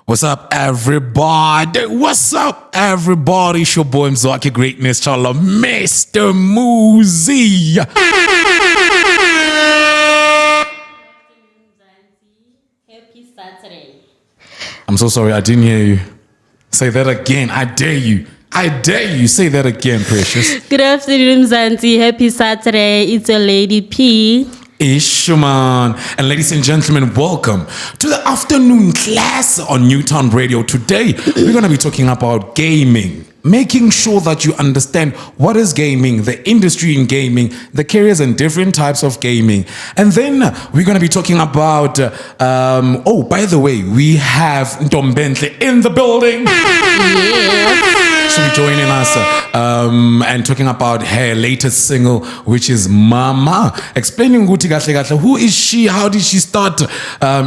What's up, everybody? What's up, everybody? It's your boy Mzwaki Greatness, Chala, Mr. Muzi. Happy Saturday. I'm so sorry, I didn't hear you. Say that again. I dare you. I dare you. Say that again, precious. Good afternoon, Mzansi. Happy Saturday. It's your Lady P. Ishuman. And ladies and gentlemen, welcome to the afternoon class on Newtown Radio. Today, we're going to be talking about gaming. Making sure that you understand what is gaming, the industry in gaming, the careers and different types of gaming. And then we're going to be talking about, by the way, we have Ntombemhlophe in the building. Yeah. She'll be joining us and talking about her latest single, which is Mama. Explaining who is she, how did she start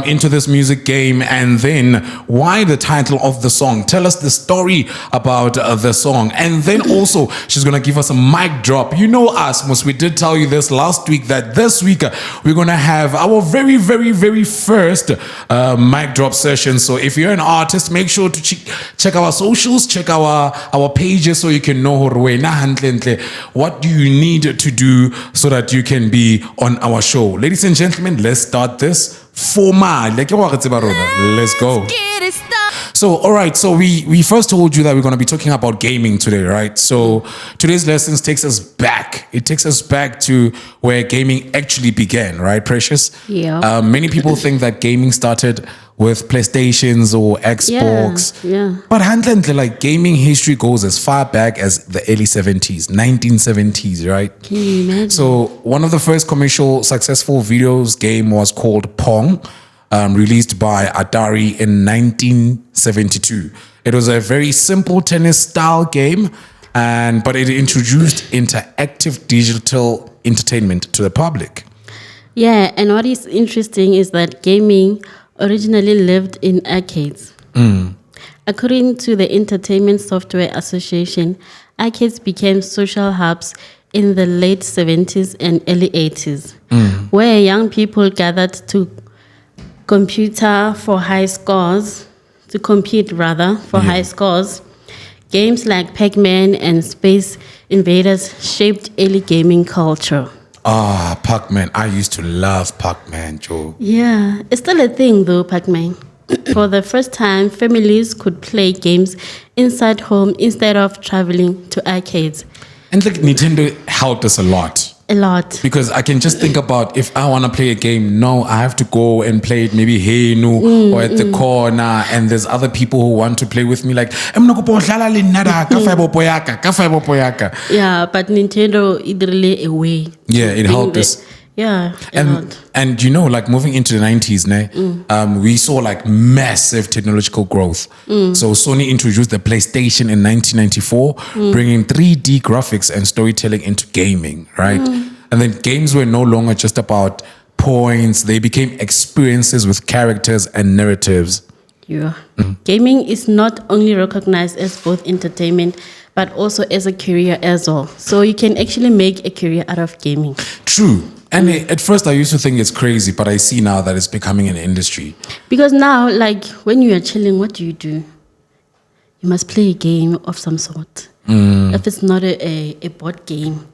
into this music game, and then why the title of the song. Tell us the story about the song. And then also, she's going to give us a mic drop. You know us, we did tell you this last week, that this week we're going to have our very, very, very first mic drop session. So if you're an artist, make sure to check our socials, check our pages, so you can know what do you need to do so that you can be on our show. Ladies and gentlemen, let's start this. Let's go. So, all right. So we first told you that we're going to be talking about gaming today, right? So today's lessons takes us back. It takes us back to where gaming actually began, right, Precious? Yeah. Many people think that gaming started with PlayStations or Xbox. Yeah. But like gaming history goes as far back as the early 70s, 1970s, right? Can you imagine? So one of the first commercial successful videos game was called Pong, released by Atari in 1972. It was a very simple tennis style game, but it introduced interactive digital entertainment to the public. Yeah, and what is interesting is that gaming originally lived in arcades. According to the Entertainment Software Association, arcades became social hubs in the late 70s and early 80s, where young people gathered to compete for high scores. Games like Pac-Man and Space Invaders shaped early gaming culture. Pac-Man. I used to love Pac-Man, Joe. Yeah, it's still a thing though, Pac-Man. For the first time, families could play games inside home instead of traveling to arcades. And like Nintendo helped us a lot. A lot. Because I can just think about if I want to play a game, no, I have to go and play it maybe or at the corner, and there's other people who want to play with me like, Yeah, but Nintendo is really a way. Yeah, it helped us. Yeah, and you know, like moving into the 90s, we saw like massive technological growth. So Sony introduced the PlayStation in 1994, bringing 3D graphics and storytelling into gaming, right? And then games were no longer just about points. They became experiences with characters and narratives. Yeah. Gaming is not only recognized as both entertainment, but also as a career as well. So you can actually make a career out of gaming. True. And at first I used to think it's crazy, but I see now that it's becoming an industry. Because now, like, when you are chilling, what do? You must play a game of some sort. If it's not a board game,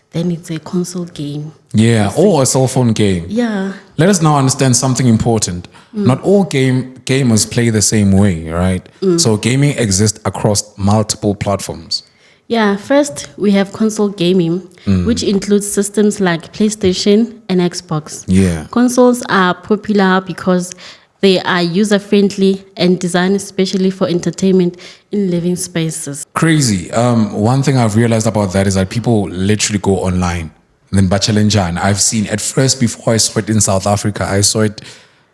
then it's a console game. Yeah, or a cell phone game. Yeah. Let us now understand something important. Not all gamers play the same way, right? So gaming exists across multiple platforms. Yeah, first we have console gaming, which includes systems like PlayStation and Xbox. Yeah. Consoles are popular because they are user-friendly and designed especially for entertainment in living spaces. Crazy. One thing I've realized about that is that people literally go online. And then Bachalenjan, I've seen at first, before I saw it in South Africa, I saw it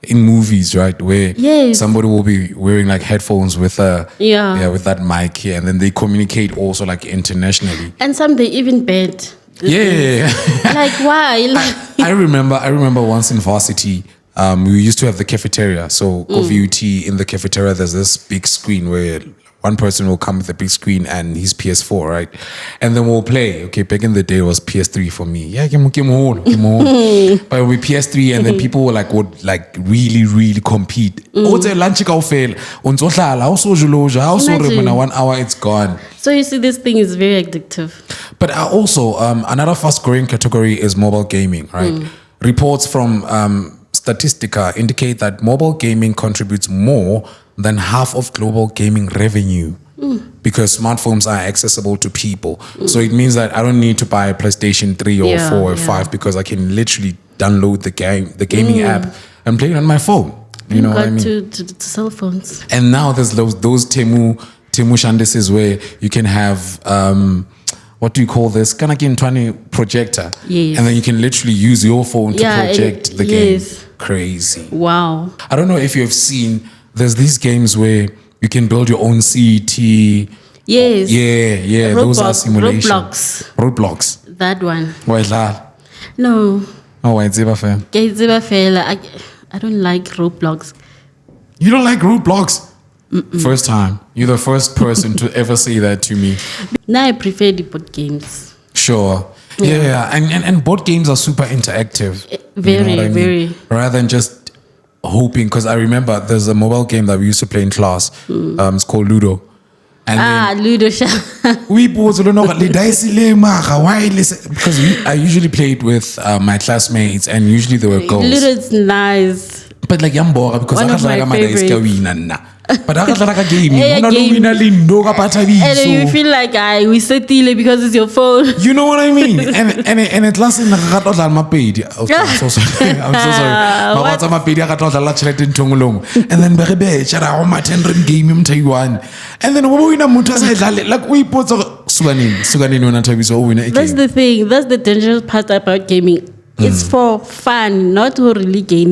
in movies, right, where somebody will be wearing like headphones with with that mic here, and then they communicate also like internationally. And some they even bet. Yeah. Like why? I remember once in varsity, we used to have the cafeteria. So VUT in the cafeteria, there's this big screen where one person will come with a big screen and his PS4, right? And then we'll play. Okay, back in the day it was PS3 for me. Yeah, but with PS3, and then people would really compete. Lunch kaofela. Imagine. 1 hour it's gone. So you see, this thing is very addictive. But also, another fast-growing category is mobile gaming, right? Reports from Statistica indicate that mobile gaming contributes more than half of global gaming revenue because smartphones are accessible to people. So it means that I don't need to buy a PlayStation 3 or 4 or 5 because I can literally download the gaming app and play it on my phone. You know what I mean? To cell phones. And now there's those Temu Shandises where you can have what do you call this? Kind of projector. Yes. And then you can literally use your phone to project the game. Yes. Crazy. Wow. I don't know if you have seen, there's these games where you can build your own CET. Yes. Yeah. Those are simulations. Roadblocks. That one. Why is that? No. Oh, why it's fam? I don't like Roblox. You don't like roadblocks? First time. You're the first person to ever say that to me. Now I prefer the board games. Sure. Yeah. And board games are super interactive. Very, you know what I mean? very. Rather than just hoping, because I remember there's a mobile game that we used to play in class. It's called Ludo. And Ludo. we both don't know because I usually played with my classmates, and usually they were girls. Ludo is nice. But like yambora because One I of my got favorites. but I got like a game. And you feel like we settle because it's your phone. You know what I mean? And it lasts in I'm so sorry. I'm so sorry. And then game and then like we put That's the thing. That's the dangerous part about gaming. It's for fun, not to really gain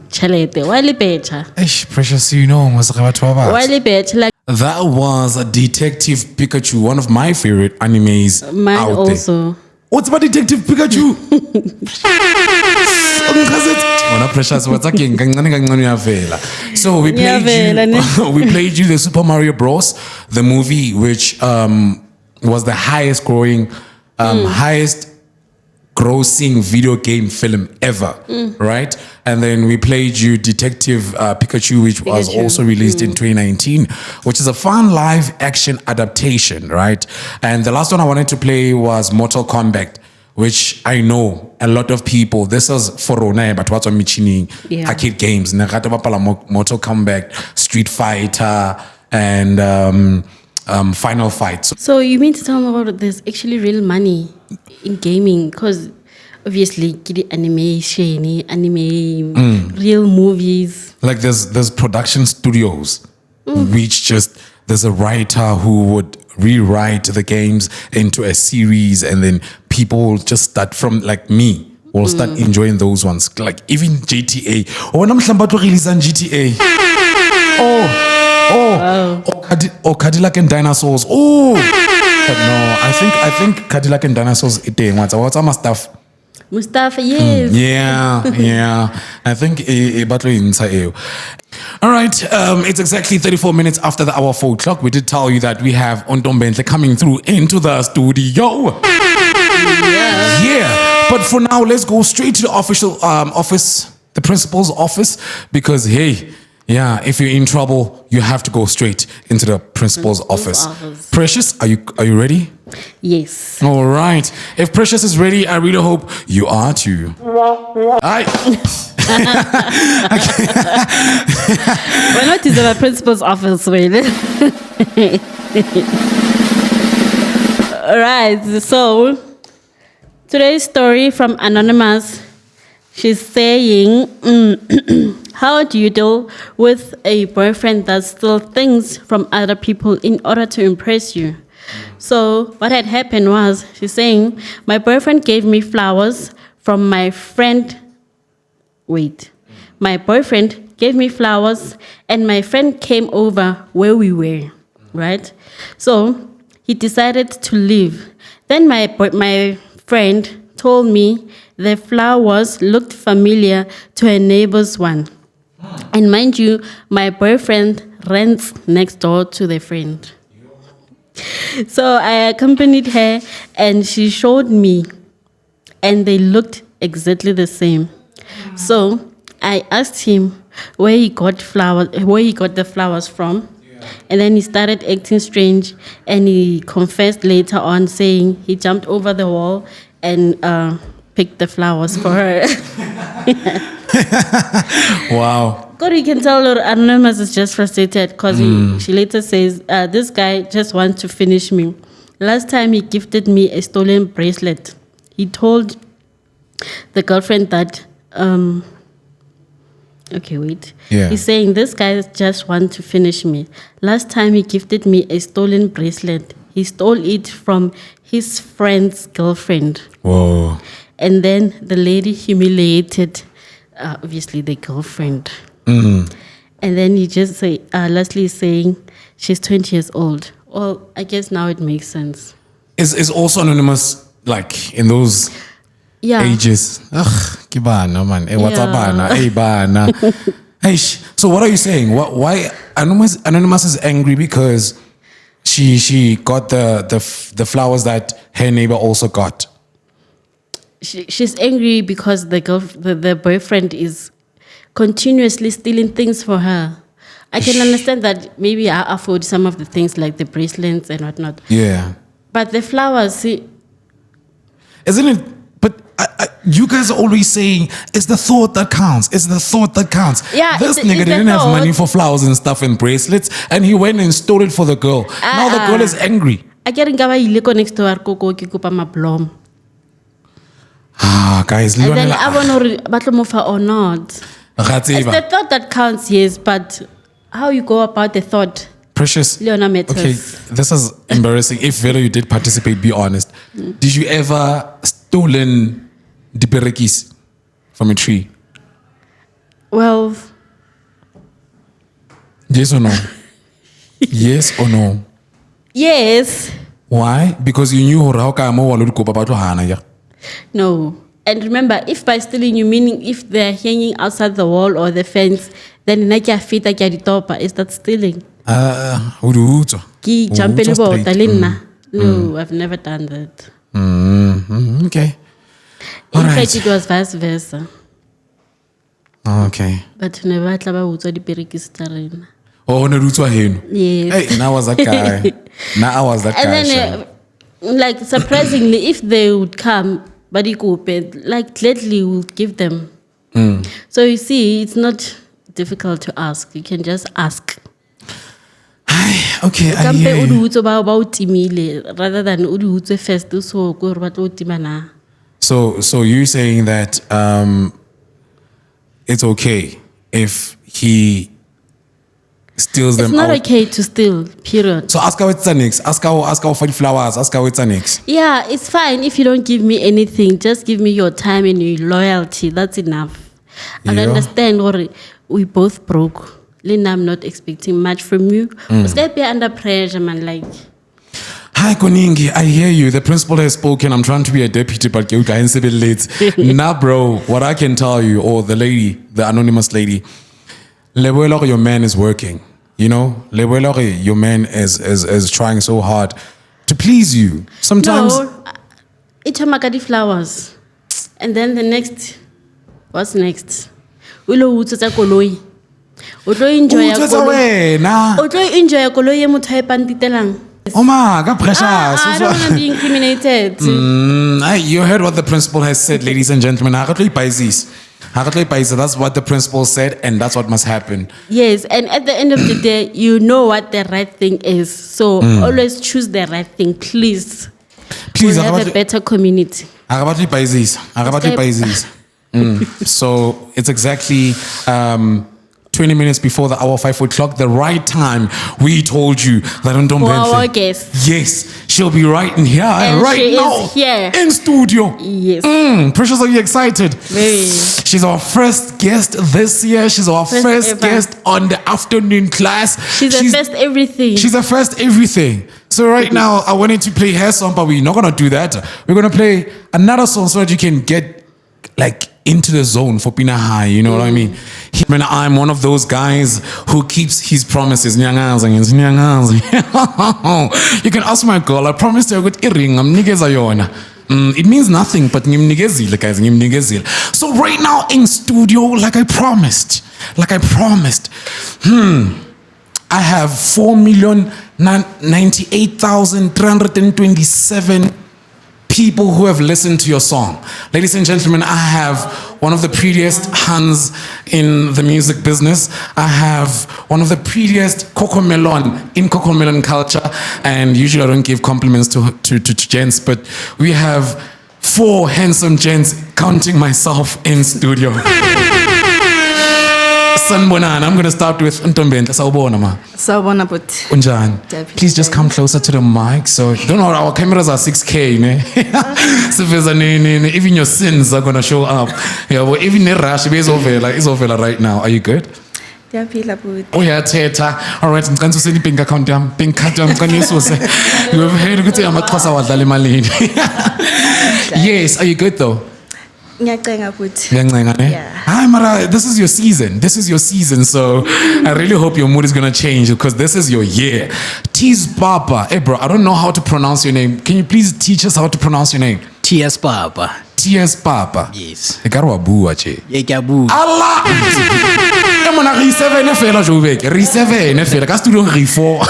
chalete. Why better? Precious, you know, Why better? Like that was a Detective Pikachu, one of my favorite animes mine out also. there. What's about Detective Pikachu? So we played you the Super Mario Bros. The movie, which was the highest grossing video game film ever, right? And then we played you Detective Pikachu, which was also released in 2019, which is a fun live action adaptation, right? And the last one I wanted to play was Mortal Kombat, which I know a lot of people, this is for Rona, but what's on Michini arcade games, Mortal Kombat, Street Fighter, and Final Fight. So you mean to tell me about there's actually real money in gaming? Because obviously animation, real movies. Like there's production studios which just, there's a writer who would rewrite the games into a series, and then people will just start from, like me, will start enjoying those ones. Like even GTA. Oh, GTA. Oh, Cadillac and Dinosaurs. Oh, but no, I think Cadillac and Dinosaurs. What's my stuff? Mustafa, yes. Yeah. I think all right, it's exactly 34 minutes after the hour 4 o'clock. We did tell you that we have Ntombemhlophe coming through into the studio. Yeah. But for now, let's go straight to the official office, the principal's office, because hey, yeah, if you're in trouble, you have to go straight into the principal's office. Precious, are you ready? Yes. All right. If Precious is ready, I really hope you are too. Hi. We're not in the principal's office, really. All right. So today's story from Anonymous. She's saying, how do you deal with a boyfriend that steals things from other people in order to impress you? So what had happened was, she's saying, my boyfriend gave me flowers from my friend. My boyfriend gave me flowers and my friend came over where we were, right? So he decided to leave. Then my friend told me the flowers looked familiar to a neighbor's one. And mind you, my boyfriend rents next door to their friend. So I accompanied her and she showed me, and they looked exactly the same. So I asked him where he got the flowers from. And then he started acting strange, and he confessed later on, saying he jumped over the wall and picked the flowers for her. Wow. God, you can tell Anonymous is just frustrated because she later says, this guy just wants to finish me. Last time he gifted me a stolen bracelet. He told the girlfriend that... Okay, wait. Yeah. He's saying this guy just wants to finish me. Last time he gifted me a stolen bracelet. He stole it from his friend's girlfriend. Whoa. And then the lady humiliated, obviously, the girlfriend. And then he just say, lastly saying she's 20 years old. Well, I guess now it makes sense. Is also Anonymous like in those ages? Ugh, kibana man. Hey, what's up, bana? Hey, bana. Hey, so what are you saying? Why Anonymous is angry because she got the flowers that her neighbor also got. She's angry because the boyfriend is continuously stealing things for her. I can understand that maybe I afford some of the things like the bracelets and whatnot. Yeah. But the flowers, see... Isn't it? But you guys are always saying it's the thought that counts. It's the thought that counts. Yeah, this it's nigga the didn't have thought. money for flowers and stuff and bracelets, and he went and stole it for the girl. Now the girl is angry. I get next to our coco ki kupa ma blom. Guys, And then I want to batlomofa or not. It's the Ratsiba. thought that counts, yes, but how you go about the thought, Precious. Leona matters. Okay, this is embarrassing. If Velo, you did participate, be honest. Did you ever stolen the perekis from a tree? Well, Yes or no? Yes or no? yes, Why? Because you knew how kamo walud ko papa to hana ya. no. And remember, if by stealing you meaning if they're hanging outside the wall or the fence, then nakia fita kia ditopa, is that stealing? Uruto. Ki jumpele bota lena. No, I've never done that. Okay. In Alright. fact, it was vice versa. Okay. But never tlaba utswa diperekisi tsa rena. Oh, Naruto henu. Yes. Hey, now I was that guy. Now I was that guy. And then, like, surprisingly, if they would come, like, gladly would give them. So you see, it's not difficult to ask. You can just ask. Okay, I hear you. Rather than udu first, so go timana. So you're saying that it's okay if he steals them It's not out. okay to steal, period. So ask her what's next. Ask her for the flowers. Ask her what's next. Yeah, it's fine if you don't give me anything. Just give me your time and your loyalty. That's enough. I Yeah. understand what we both broke. Lena, I'm not expecting much from you. Because they be under pressure, man. Like, Hi Koningi, I hear you. The principal has spoken. I'm trying to be a deputy, but you guys are late. Nah, bro. What I can tell you, or the lady, the anonymous lady, Leboelo, your man is working. You know, Leboelo, your man is trying so hard to please you. Sometimes. no, Ichamakadi flowers. And then the next, what's next? Ulo utsa koloi. Utlo enjoy ya koloi. Utlo enjoy ya koloi ye motho e pantitelang. Oh my God, precious. I don't want to be incriminated. You heard what the principal has said, ladies and gentlemen. That's what the principal said, and that's what must happen. Yes, and at the end of the day, you know what the right thing is. So always choose the right thing, please. Please, we'll have a better community. So it's exactly 20 minutes before the hour 5 o'clock, the right time. We told you that Our guest. Yes, she'll be right in here, And right she now, is here. in studio. Yes. Precious, are you excited? Very. She's our first guest this year. She's our first ever. guest on the afternoon class. She's the first everything. She's the first everything. So right now, I wanted to play her song, but we're not going to do that. We're going to play another song so that you can get like into the zone for Pina High, you know what I mean? I'm one of those guys who keeps his promises. You can ask my girl, I promised her good earring, I'm nigga. It means nothing, but ngimnikezile, guys, ngimnikezile. So right now in studio, like I promised, I have 4,098,327 people who have listened to your song. Ladies and gentlemen, I have one of the prettiest hands in the music business. I have one of the prettiest cocomelon in cocomelon culture. And usually I don't give compliments to gents, but we have 4 handsome gents, counting myself, in studio. Sanbonana, I'm going to start with Ntombemhlophe. Sawubona ma. Sawubona but. Unjani? Please just come closer to the mic. So don't know, our cameras are 6K, ne? Even your sins are going to show up. Yeah, well, even the rush is over right now. Are you good? Ndiyaphila but. Oh yeah, Teta. All right, ngicela useni bank account yami. Bank card yami ngicela ngisuse. You have heard ukuthi amaXhosa wadlala emalini. Yes, are you good though? Ngiyacenga but. Ngiyacenga ne? Hi Mara, this is your season. So I really hope your mood is going to change because this is your year. T's Papah. Hey bro, I don't know how to pronounce your name. Can you please teach us how to pronounce your name? T.S. Papah. T.S. Papah. Yes. Ekarwa bua che. Yekabu. Allah! Emona re 7 e fela jobek. Re 7 e fela ka studio re 4.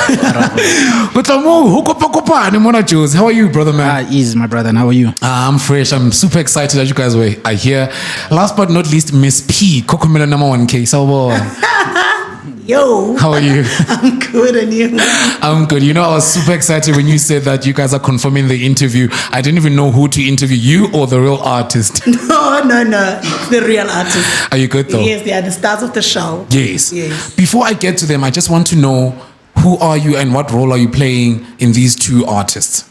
Botamo ho kopane mona Joes. How are you, brother man? Easy, my brother. And how are you? I'm fresh. I'm super excited that you guys are here. Last but not least, Miss P, Cocomelon number 1K. So Yo. How are you? I'm good, and you? I'm good. You know, I was super excited when you said that you guys are confirming the interview. I didn't even know who to interview, you or the real artist. No. The real artist. Are you good though? Yes, they are the stars of the show. Yes. Before I get to them, I just want to know, who are you and what role are you playing in these 2 artists?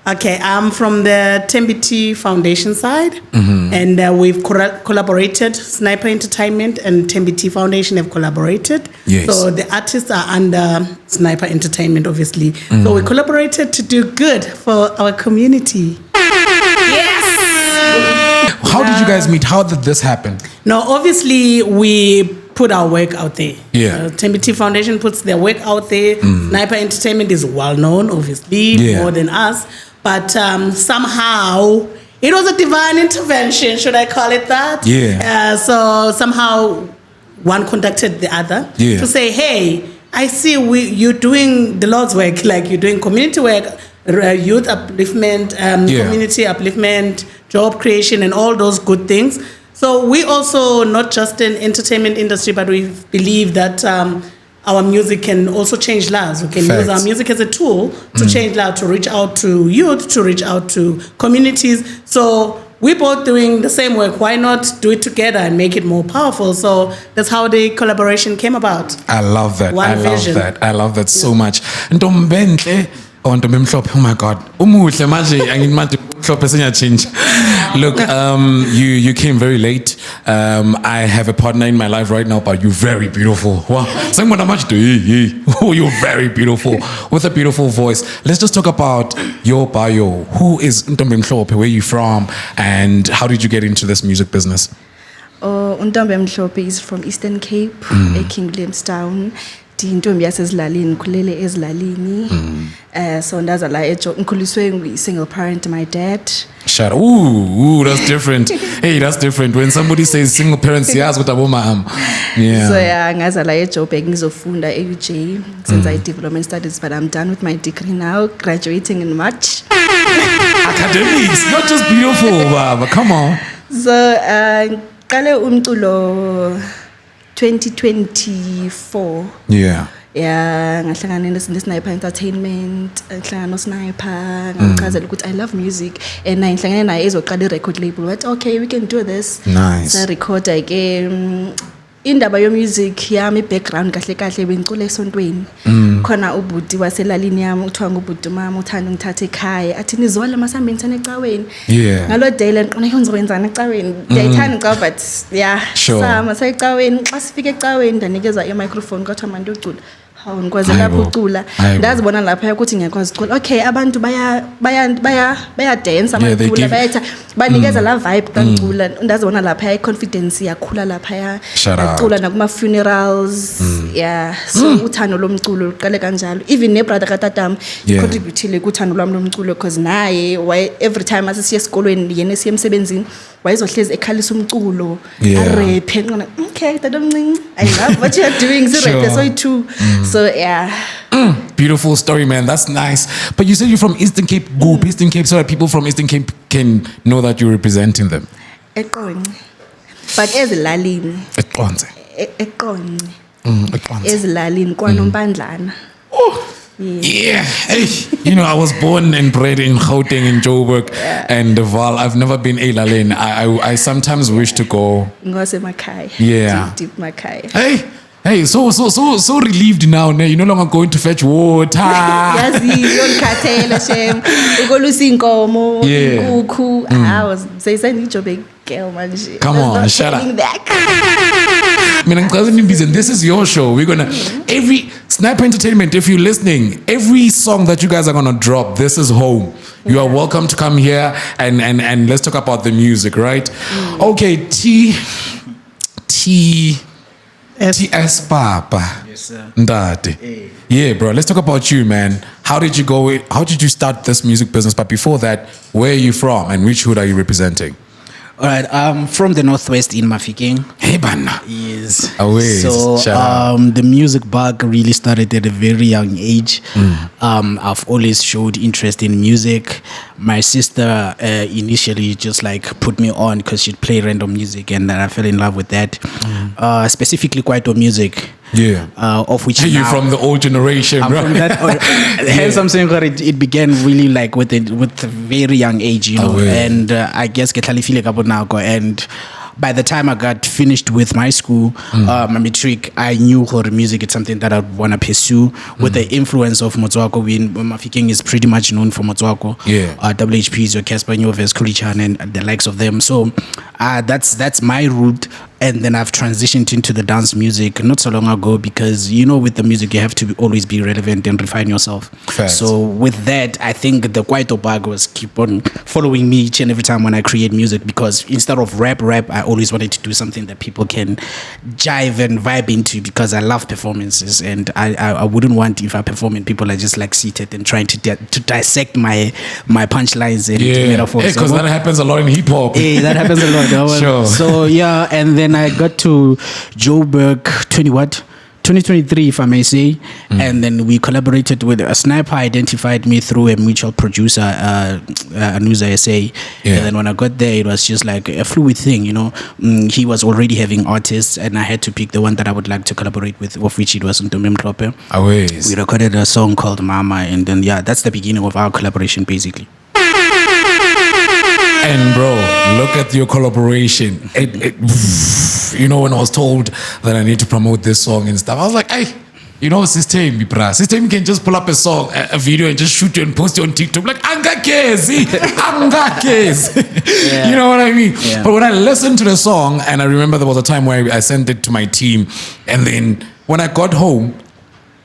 Okay, I'm from the Tembiti Foundation side, and we've collaborated. Sniper Entertainment and Tembiti Foundation have collaborated. Yes. So the artists are under Sniper Entertainment, obviously. So we collaborated to do good for our community. Yes. How did you guys meet? How did this happen? No, obviously we put our work out there. Yeah. Tembiti Foundation puts their work out there. Sniper Entertainment is well known, obviously, more than us. But somehow it was a divine intervention, should I call it that? Yeah. So somehow one contacted the other to say, hey, I see you're doing the Lord's work, like you're doing community work, youth upliftment, community upliftment, job creation, and all those good things. So we also, not just in entertainment industry, but we believe that our music can also change lives. We can use our music as a tool to change lives, to reach out to youth, to reach out to communities. So we're both doing the same work. Why not do it together and make it more powerful? So that's how the collaboration came about. I love that. Vision. I love that so much. Ntombemhlophe. Ntombemhlophe, oh my God. Umuhle manje angimanje mhlophe senyatshintsha. Look, you came very late. I have a partner in my life right now, but you're very beautiful. Wow. Oh, you're very beautiful with a beautiful voice. Let's just talk about your bio. Who is Ntombemhlophe? Where are you from? And how did you get into this music business? Ntombemhlophe is from Eastern Cape, King Williamstown. Ndintombi yasezilalini ngikhulele ezilalini. So ndazala ngikhuliswe single parent, my dad. Shut. Ooh, that's different. Hey, that's different. When somebody says single parents, yes, with mom. Yeah. So ngazala eJoburg ngizofunda eUJ since I development studies, but I'm done with my degree now, graduating in March. Academics, not just beautiful, Baba. Come on. So qale umculo 2024. Yeah. Ngahlangana ne-Sniper Entertainment, ngahlangana no-Sniper, ngamchazela ukuthi I love music, and ngihlangane naye ezoqala i-record label. But okay, we can do this. Nice. Sa-recorda ke indaba yo-music yami, i-background kahle kahle bengicula esontweni. Khona ubhuti waselalini yami uthiwa ngubhuti mama uthanda ngithatha ekhaya athi nizwala masambe ngithana ecaweni. Ngalo day le ngiqona ngizokwenzana ecaweni. Ngiyayithanda icawa, but sure. Sama sayicaweni xa sifika ecaweni ndanikeza i-microphone kwathiwa manje ucula. hawu ngikwaze lapho ucula ndazibona lapha ukuthi ngiyakwazi ucula okay abantu baya dance abacula bayatha banikeza la vibe kangcula ndazibona lapha confidence yakhula lapha yacula nakuma funerals yeah so uthando lomculo luqale kanjalo even ne brother kaTatam contributile kuthando lwami lomculo because naye every time asisiya esikolweni yena esiyemsebenzini wayezohlezi ekhalisa umculo araphe okay tatomncinci I love what you are doing siraphe so too so yeah beautiful story, man. That's nice. But you said you're from Eastern Cape group, Eastern Cape, so that people from Eastern Cape can know that you're representing them. Eqonce. But ezilalini. Eqonce. Eqonce. Ezilalini kwaNompandlana. Oh. Yeah. Hey, you know, I was born and bred in Gauteng, in Joburg, and Val. I've never been Elalin. I sometimes wish to go. Ngose Makai. Yeah. Deep Makai. Hey, so relieved now. You're no longer going to fetch water. Yazi, yonkathela shem. Ukolusa inkomo, inkukhu. I was saying Joburg girl manje. Come on, shut up. This is your show. We're gonna every Sniper Entertainment. If you're listening, every song that you guys are gonna drop, this is home. You are welcome to come here and let's talk about the music, right? Okay, T.S. Papah. Yes, sir. Ndati. Hey. Yeah, bro. Let's talk about you, man. How did you go? How did you start this music business? But before that, where are you from and which hood are you representing? All right, I'm from the Northwest in Mafikeng. Hey, Bana. Yes. So, the music bug really started at a very young age. I've always showed interest in music. My sister initially just like put me on because she'd play random music, and then I fell in love with that. Specifically, Kwaito music. Yeah. Of which you're from the old generation, I'm right? from that. Hence, I'm saying that it began really like with a very young age, you know. And I guess get and by the time I got finished with my school, my matric, I knew horror music is something that I'd want to pursue with the influence of Motswako. Mafikeng is pretty much known for Motswako. Yeah. WHP is your Casper Nyovez, Kulichan, and the likes of them. So that's my route. And then I've transitioned into the dance music not so long ago because, you know, with the music, you have to always be relevant and refine yourself. Fact. So with that, I think the Kwaito bag was keep on following me each and every time when I create music because instead of rap, I always wanted to do something that people can jive and vibe into because I love performances and I wouldn't want if I perform and people are just like seated and trying to dissect my punchlines and metaphors. Yeah, because that happens a lot in hip hop. Yeah, that happens a lot. Sure. So yeah, and then I got to Joburg 2023, if I may say, and then we collaborated with a Sniper. Identified me through a mutual producer, Anuza SA. And then when I got there, it was just like a fluid thing, you know. He was already having artists, and I had to pick the one that I would like to collaborate with, of which it was Ntombemhlophe. We recorded a song called Mama, and then that's the beginning of our collaboration, basically. And bro, look at your collaboration. You know, when I was told that I need to promote this song and stuff, I was like, hey, you know, System can just pull up a song, a video, and just shoot it and post it on TikTok. Like, anga cares. You know what I mean? Yeah. But when I listened to the song, and I remember there was a time where I sent it to my team, and then when I got home,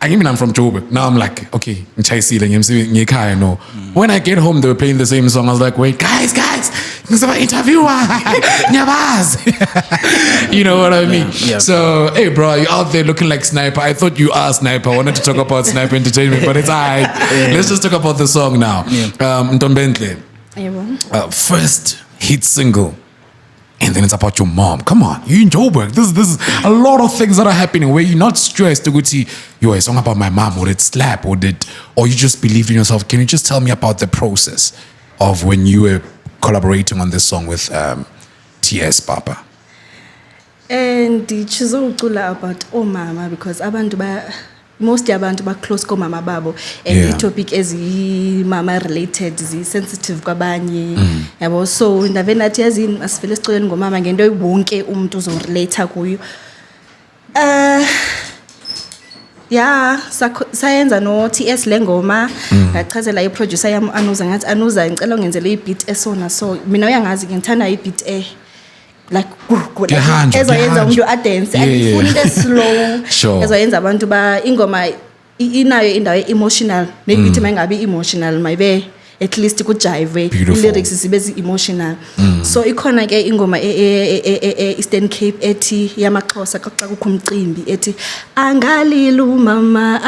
I'm from Joburg. Now I'm like, okay, when I get home, they were playing the same song. I was like, wait, guys, interviewer. You know what I mean? Yeah. So, hey, bro, you're out there looking like Sniper. I thought you are Sniper. I wanted to talk about Sniper Entertainment, but it's all right. Let's just talk about the song now. Ntombemhlophe. First hit single. And then it's about your mom. Come on, you in Joburg. This is a lot of things that are happening where you're not stressed to go see, a song about my mom, or it slap, or you just believed in yourself. Can you just tell me about the process of when you were collaborating on this song with T.S. Papah? And choose about mama because most abantu ba close ko mama babo and the topic is mama related sensitive kwabanye yabo so ndavena athi yazini asivele sicoleni ngomama ngento wonke umuntu uzorelate kuyo sayenza no TS lengoma ngachazela iproducer yami Anuza ngathi Anuza ngicela ungenzele ibeat esona so mina uyangazi ngithanda ibeat like ezoyenza umuntu a dance and ifuna into slow ezoyenza abantu ba ingoma inayo indawo emotional nebithi mangabe emotional maybe at least kujive lyrics zibe emotional so ikhona ke ingoma Eastern Cape ethi yamaXhosa xa kukho umcimbi ethi angalilu mama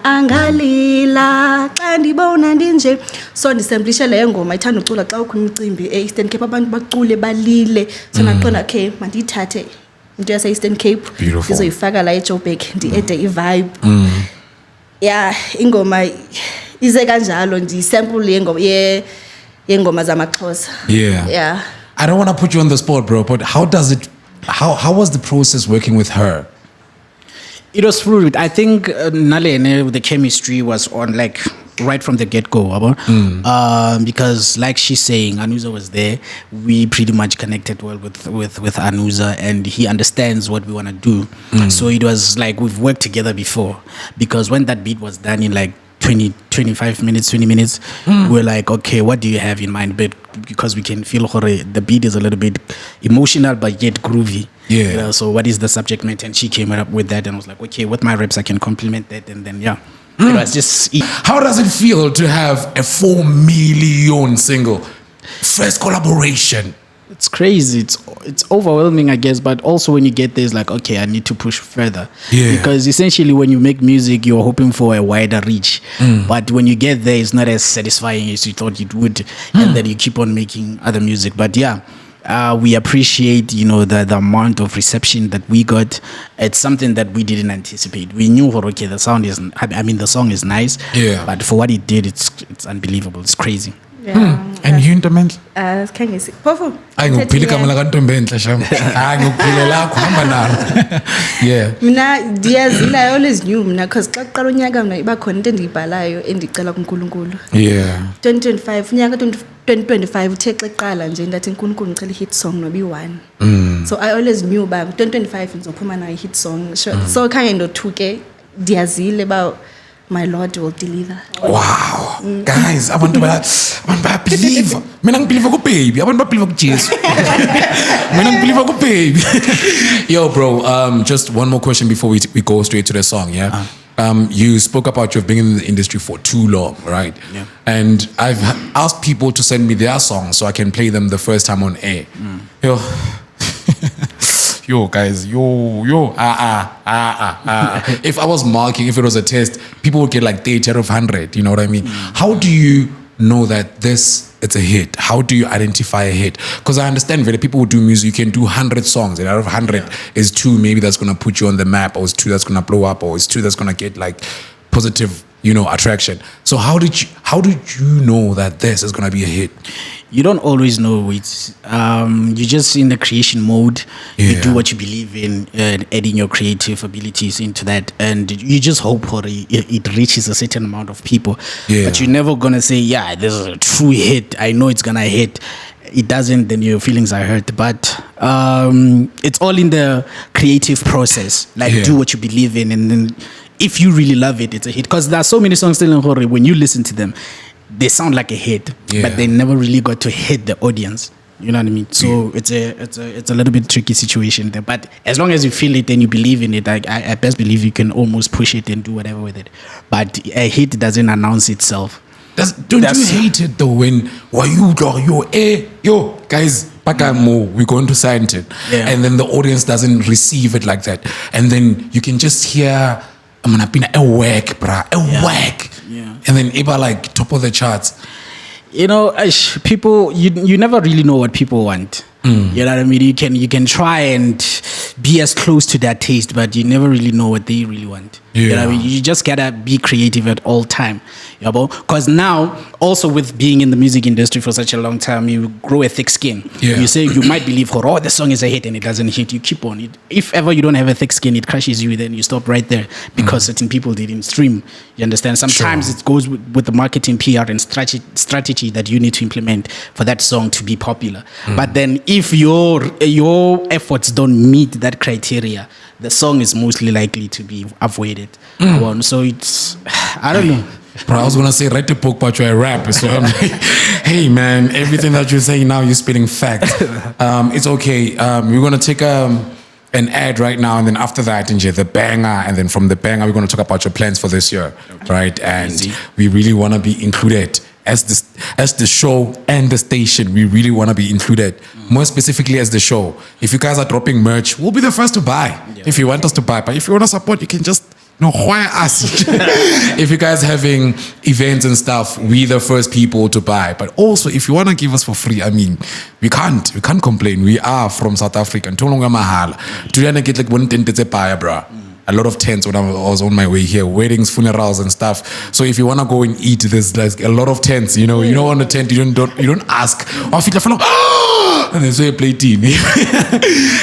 angalila xa ndibona ndinje so ndisemblisha le ngoma ithanda ucula xa kukho umcimbi Eastern Cape abantu bacule balile so naqonda okay mandiyithathe into yase Eastern Cape ndizoyifaka la eJoburg ndi-ede i-vibe yeah ingoma ize kanjalo ndisample yengoma zamaXhosa yeah I don't want to put you on the spot bro but how was the process working with her? It was fluid. I think Nalene, the chemistry was on like right from the get-go, because like she's saying, Anuza was there. We pretty much connected well with Anuza, and he understands what we want to do. So it was like we've worked together before, because when that beat was done in like 20 minutes, we're like, okay, what do you have in mind? But because we can feel the beat is a little bit emotional but yet groovy. Yeah. So what is the subject matter? And she came up with that, and I was like, okay, with my reps I can complement that, and then it was just. How does it feel to have a 4 million single, first collaboration? It's crazy. It's overwhelming, I guess. But also when you get there, it's like, okay, I need to push further. Yeah. Because essentially when you make music, you're hoping for a wider reach. But when you get there, it's not as satisfying as you thought it would. And then you keep on making other music. But yeah, we appreciate, the amount of reception that we got. It's something that we didn't anticipate. We knew, okay, the song is nice. Yeah. But for what it did, it's unbelievable. It's crazy. Yeah. And you Ntombemhlophe? Can you see? Phofu. Ayingokuphila igama la kaNtombemhlophe sham. Ngikuphile la kuhamba nalo. Yeah. Mina ndiyazila I always knew mina because xa kuqala unyaka mina iba khona into endiyibhalayo endicela kuNkulunkulu. Yeah. 2025 unyaka 2025 uthe xa eqala nje ndathi uNkulunkulu ngicela i-hit song noba i-1. So I always knew ba 2025 ndizophuma nayo i-hit song. So khange ndothuke ndiyazile ba my Lord will deliver. Wow. Guys, abantu believe. Mina ngibelieve ku baby. Abantu believe ku Jesus. Mina ngibelieve ku baby. Yo bro, just one more question before we go straight to the song, yeah? You spoke about you've been in the industry for too long, right? Yeah. And I've asked people to send me their songs so I can play them the first time on air. Yo, guys, If I was marking, if it was a test, people would get like 30 out of 100, you know what I mean? How do you know that it's a hit? How do you identify a hit? Because I understand that people who do music, you can do 100 songs, and out of 100 is 2 maybe that's going to put you on the map, or it's 2 that's going to blow up, or it's 2 that's going to get like positive, attraction. So how did you know that this is going to be a hit? You don't always know. It's you're just in the creation mode. You do what you believe in, adding your creative abilities into that, and you just hope for it reaches a certain amount of people. Yeah. But you're never gonna say, yeah, this is a true hit. I know it's gonna hit. It doesn't, then your feelings are hurt. But it's all in the creative process. Like do what you believe in, and then if you really love it, it's a hit. Because there are so many songs still in Hore, when you listen to them, they sound like a hit, but they never really got to hit the audience. You know what I mean? So it's a little bit tricky situation there. But as long as you feel it and you believe in it, I best believe you can almost push it and do whatever with it. But a hit doesn't announce itself. Don't you hate it though when yo guys, Papah, we're going to sign it, and then the audience doesn't receive it like that, and then you can just hear I'm gonna be a whack, bruh, a whack. Yeah. And then Iba like top of the charts. People, you never really know what people want. You know what I mean? You can try and be as close to their taste, but you never really know what they really want. You know what I mean? You just gotta be creative at all time. Because now, also with being in the music industry for such a long time, you grow a thick skin. You say you might believe, the song is a hit, and it doesn't hit. You keep on it. If ever you don't have a thick skin, it crushes you. Then you stop right there because certain people didn't stream. You understand? Sometimes it goes with the marketing, PR, and strategy that you need to implement for that song to be popular. But then if your efforts don't meet that criteria, the song is mostly likely to be avoided. So it's, I don't know. Bro, I was gonna say write a book but you're a rap. So I'm like, hey man, everything that you're saying now, you're spitting facts. It's okay. We're gonna take a an ad right now, and then after that, the banger, and then from the banger, we're going to talk about your plans for this year, right? And we really want to be included as the show and the station. We really want to be included, more specifically as the show. If you guys are dropping merch, we'll be the first to buy. If you want us to buy, but if you want to support, you can just wire us. If you guys having events and stuff, we the first people to buy. But also, if you want to give us for free, I mean, we can't complain. We are from South Africa. A lot of tents when I was on my way here, weddings, funerals, and stuff. So if you want to go and eat, there's like a lot of tents. You know, on the tent, you don't ask. And then so you play team.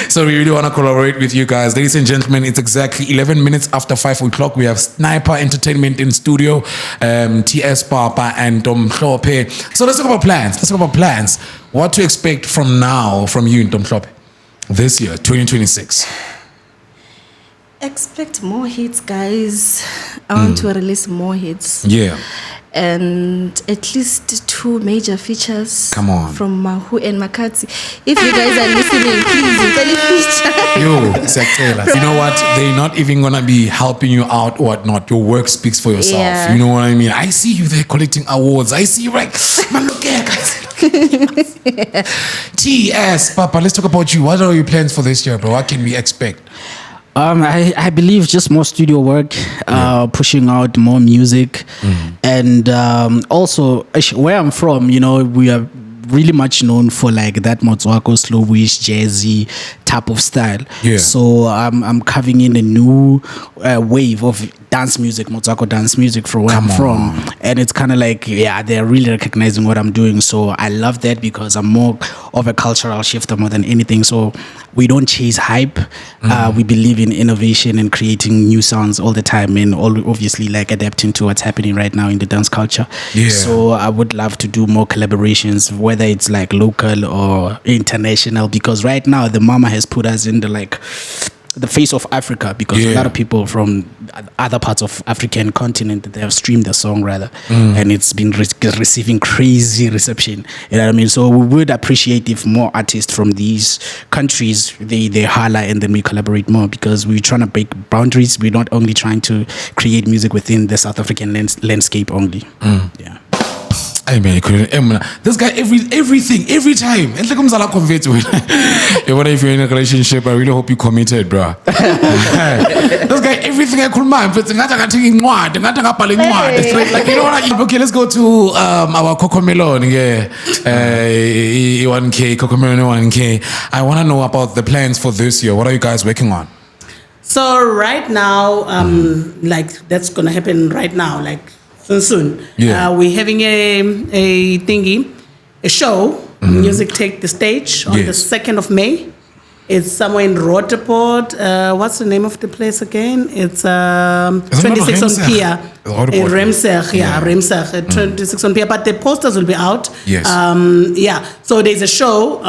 So we really want to collaborate with you guys, ladies and gentlemen. It's exactly 11 minutes after 5 o'clock. We have Sniper Entertainment in studio, TS Papah and Ntombemhlophe. So let's talk about plans. What to expect from now from you, Ntombemhlophe, this year, 2026. Expect more hits, guys. I want to release more hits. Yeah. And at least 2 major features. Come on. From Mahu and Makati. If you guys are listening, please tell a feature. Yo, Sekela. You know what? They're not even gonna be helping you out or whatnot. Your work speaks for yourself. Yeah. You know what I mean? I see you there collecting awards. I see you like, man, look here, guys. TS, Papah, let's talk about you. What are your plans for this year, bro? What can we expect? I believe just more studio work, pushing out more music, and also where I'm from, we are really much known for like that Motswako slowish jazzy type of style. Yeah. So I'm carving in a new wave of dance music, Motswako dance music from where I'm from, and it's kind of like they're really recognizing what I'm doing. So I love that because I'm more of a cultural shifter more than anything. So we don't chase hype. We believe in innovation and creating new sounds all the time, and obviously like adapting to what's happening right now in the dance culture. Yeah. So I would love to do more collaborations, whether it's like local or international, because right now the mama has put us in the face of Africa, because a lot of people from other parts of African continent, they have streamed the song rather, and it's been receiving crazy reception. You know what I mean? So we would appreciate if more artists from these countries they holler and then we collaborate more, because we're trying to break boundaries. We're not only trying to create music within the South African landscape only. Yeah. Hey man, this guy everything every time. It's like if you're in a relationship, I really hope you committed, bro. This guy everything I could mind. It's like, you know what? Okay, let's go to our Cocomelon. 1K Cocomelon 1K. I want to know about the plans for this year. What are you guys working on? So right now, like that's gonna happen right now, like soon. Yeah. We're having a show. Music Take the Stage on the 2nd of May. It's somewhere in Rotterport. What's the name of the place again? It's 26 on Pier. Remseg, Remseg, 26 on Pier. But the posters will be out. Yes. So there's a show.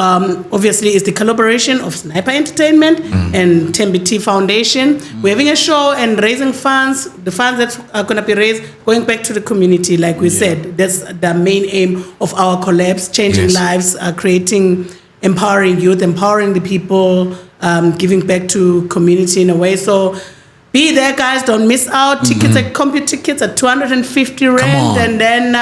Obviously, it's the collaboration of Sniper Entertainment and Tembiti Foundation. We're having a show and raising funds. The funds that are going to be raised, going back to the community, like we said. That's the main aim of our collabs, changing lives, creating, empowering youth, empowering the people, giving back to community in a way. So be there, guys. Don't miss out. Tickets at Compute Tickets at 250 rand. And then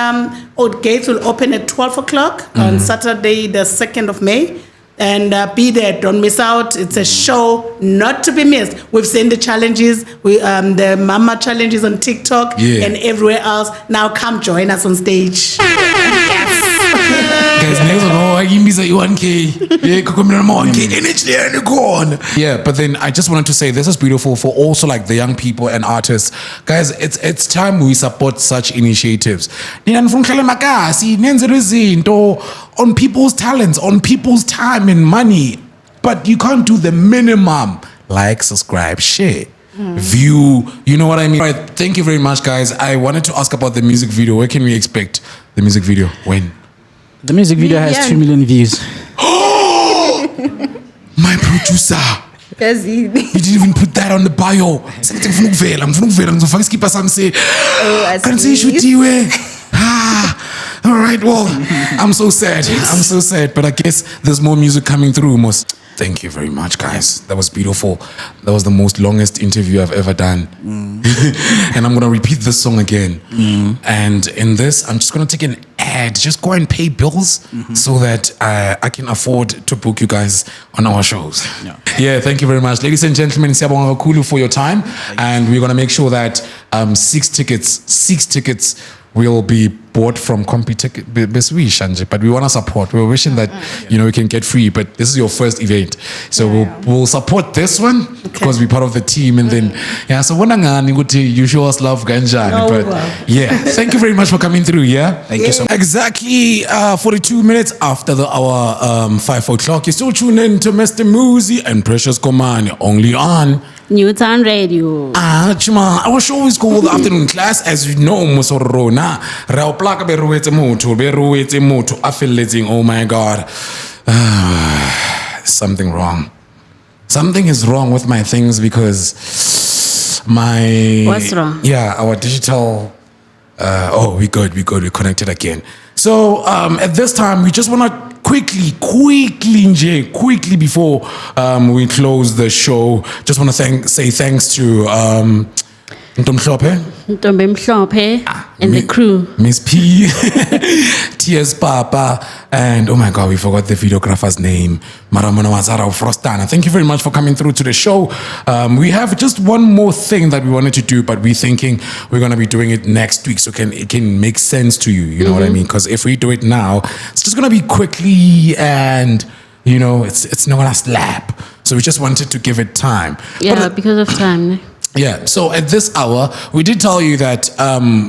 gates will open at 12 o'clock on Saturday, the 2nd of May. And be there. Don't miss out. It's a show not to be missed. We've seen the challenges, the Mama challenges on TikTok and everywhere else. Now come join us on stage. Guys, next one, I give me 1K. Yeah, but then I just wanted to say this is beautiful for also like the young people and artists. Guys, it's time we support such initiatives. On people's talents, on people's time and money. But you can't do the minimum. Like, subscribe, share, view. You know what I mean? All right, thank you very much, guys. I wanted to ask about the music video. Where can we expect the music video? When? The music video has 2 million views. My producer. You didn't even put that on the bio. All right, well, I'm so sad. But I guess there's more music coming through, Mos. Thank you very much, guys. That was beautiful. That was the most longest interview I've ever done. And I'm going to repeat this song again. And in this, I'm just going to take an ad. Just go and pay bills so that I can afford to book you guys on our shows. Yeah, thank you very much. Ladies and gentlemen, siyabonga kakhulu for your time. And we're going to make sure that 6 tickets will be bought from Computicket, but we want to support. We're wishing that we can get free, but this is your first event, so we'll support this one because we're part of the team, and then so you show us love ganjani. But thank you very much for coming through. Thank you so much. Exactly 42 minutes after the hour 5 o'clock. You're still tuned in to Mr. Muzi and Precious Komani only on Newtown Radio. Chima, our show is called Afternoon Class, as you know, Musorona. Plaka beruwetse moto affiliating. Oh my God. Something wrong. Something is wrong with my things because what's wrong? Our digital we're good. We're connected again. So at this time we just want to quickly before we close the show, just want to say thanks to Ntombemhlophe and the crew. Miss P, T.S. Papah, and oh my God, we forgot the videographer's name. Maramona Wazara Frostana. Thank you very much for coming through to the show. We have just one more thing that we wanted to do, but we're thinking we're going to be doing it next week so it can make sense to you. You know what I mean? Because if we do it now, it's just going to be quickly and it's not going to slap. So we just wanted to give it time. Yeah, because of time. Yeah, so at this hour, we did tell you that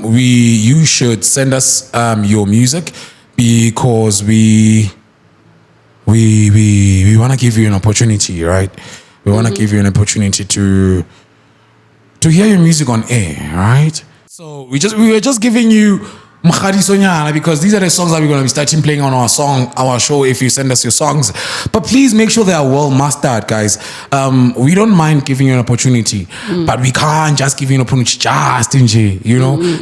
you should send us your music because we want to give you an opportunity, right? We want to give you an opportunity to hear your music on air, right? So we were just giving you Mkhadi Sonyana because these are the songs that we're going to be starting playing on our show if you send us your songs. But please make sure they are well mastered, guys. We don't mind giving you an opportunity, but we can't just give you an opportunity just in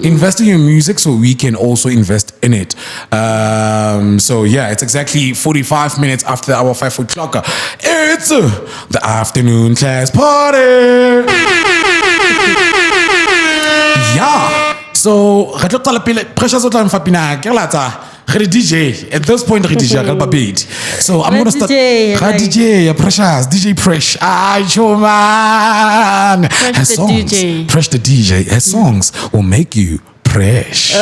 invest in your music so we can also invest in it. So it's exactly 45 minutes after our 5 o'clock. It's the afternoon class party. So, pressure DJ. At this point, DJ. So I'm gonna start. DJ, Precious, DJ Fresh. Man. Fresh the DJ. Her songs will make you fresh.